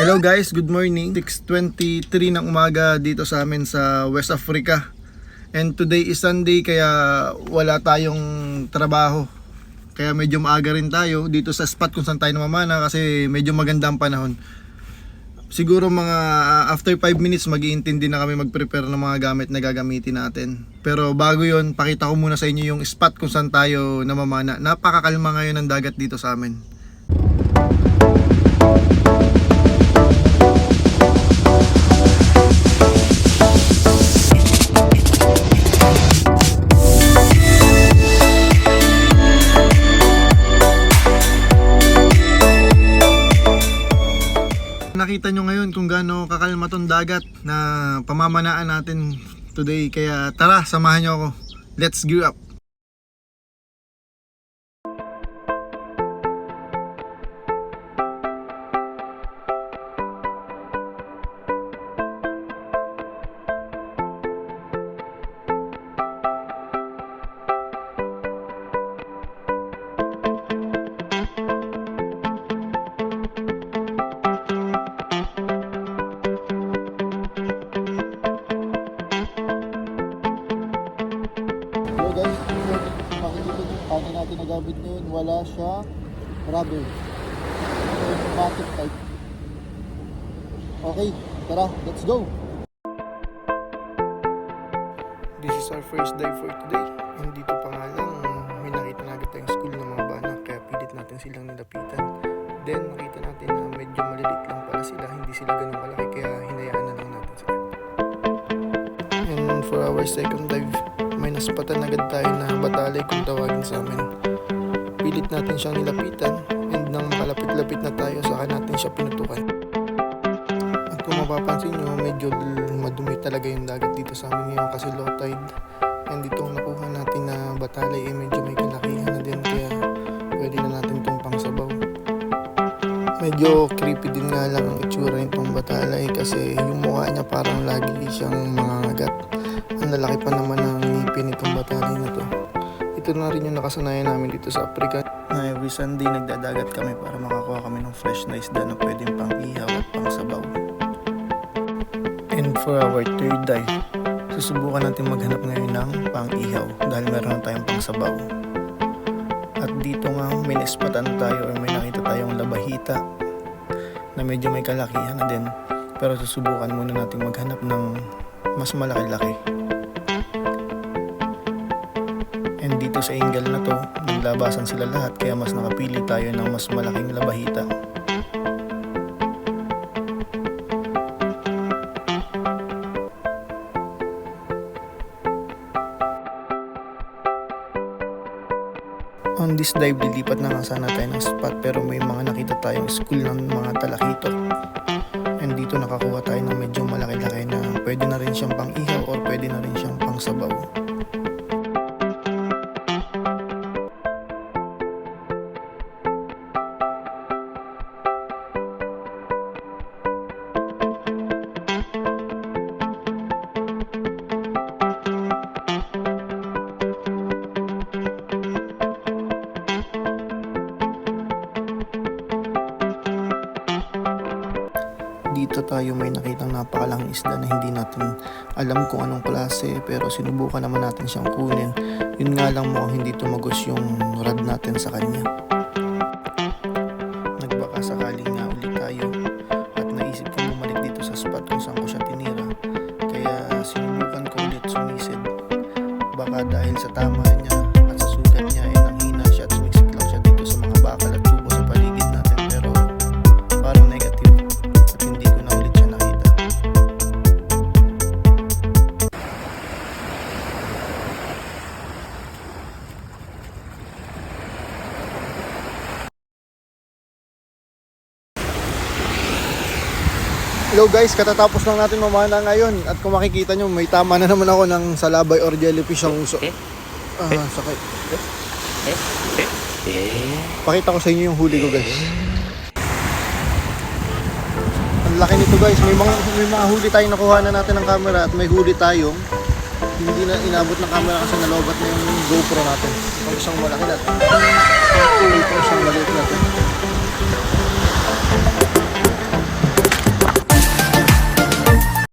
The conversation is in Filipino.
Hello guys, good morning. 6:23 ng umaga dito sa amin sa West Africa. And today is Sunday kaya wala tayong trabaho. Kaya medyo maaga rin tayo dito sa spot kung saan tayo namamana kasi medyo maganda ang panahon. Siguro mga after 5 minutes mag-iintindi na kami mag-prepare ng mga gamit na gagamitin natin. Pero bago yon, pakita ko muna sa inyo yung spot kung saan tayo namamana. Napakakalma ngayon ng dagat dito sa amin. Nakita nyo ngayon kung gaano kakalma tong dagat na pamamanaan natin today. Kaya tara, samahan nyo ako. Let's gear up! Hello guys, makikita nyo paano natin nagamit ngayon, wala siyang rubber. So, pneumatic type. Okay, tara, let's go! This is our first dive for today. And dito pa nga lang, may nakita na agad tayong school ng mga banak, kaya pilit natin silang nilapitan. Then nakita natin na medyo malilit lang pala sila, hindi sila ganun kalaki, kaya hinayaan na lang natin sila. And for our second dive, may naspatan agad tayo na batalay kung tawagin sa amin. Pilit natin siyang nilapitan and nang makalapit-lapit na tayo saka natin siya pinutukan. At kung mapapansin nyo, medyo madumi talaga yung dagat dito sa amin ngayon kasi low tide. And itong nakuha natin na batalay medyo may kalakihan na din kaya pwede na natin itong pangsabaw. Medyo creepy din nga lang ang itsura nitong batalay kasi yung mukha niya parang lagi siyang mangangagat. Ang lalaki pa naman ng ngipin itong batalay na to. Ito na rin yung nakasanayan namin dito sa Africa na every Sunday nagdadagat kami para makakuha kami ng fresh na isda na pwedeng pang ihaw at pang sabaw. And for our third dive, susubukan natin maghanap ngayon ng pang ihaw dahil meron na tayong pang sabaw. At dito nga may naispatan tayo or may nakita tayong labahita na medyo may kalakihan na din, pero susubukan muna natin maghanap ng mas malaki-laki. And dito sa angle na to, naglabasan sila lahat kaya mas nakapili tayo ng mas malaking labahita. On this dive, lilipat na nga sana tayo ng spot pero may mga nakita tayong school ng mga talakitok. And dito nakakuha tayo ng medyo malaki-laki na pwede na rin siyang pang ihaw or pwede na rin siyang pang sabaw. Dito tayo may nakitang napakalang isda na hindi natin alam kung anong klase pero sinubukan naman natin siyang kunin. Yun nga lang mukhang hindi tumagos yung rod natin sa kanya. Nagbaka sakali nga ulit tayo at naisip ko bumalik dito sa spot kung saan ko siya tinira. Kaya sinubukan ko ulit sumisid. Baka dahil sa tama niya at sa sugat niya ay nanghina siya at sumiksik lang siya dito sa mga bakal at tubo sa paligid natin pero parang negative. Hello guys, katatapos lang natin mamana ngayon at kung makikita nyo may tama na naman ako ng salabay or jellyfish ang uso. Sakit. Pakita ko sa inyo yung huli ko guys. Ang laki nito guys, may mga huli tayong nakuha na natin ng camera at may huli tayong hindi na inabot ng camera kasi nalobat na yung GoPro natin. Ito isang malaki natin. Ito isang maliit natin.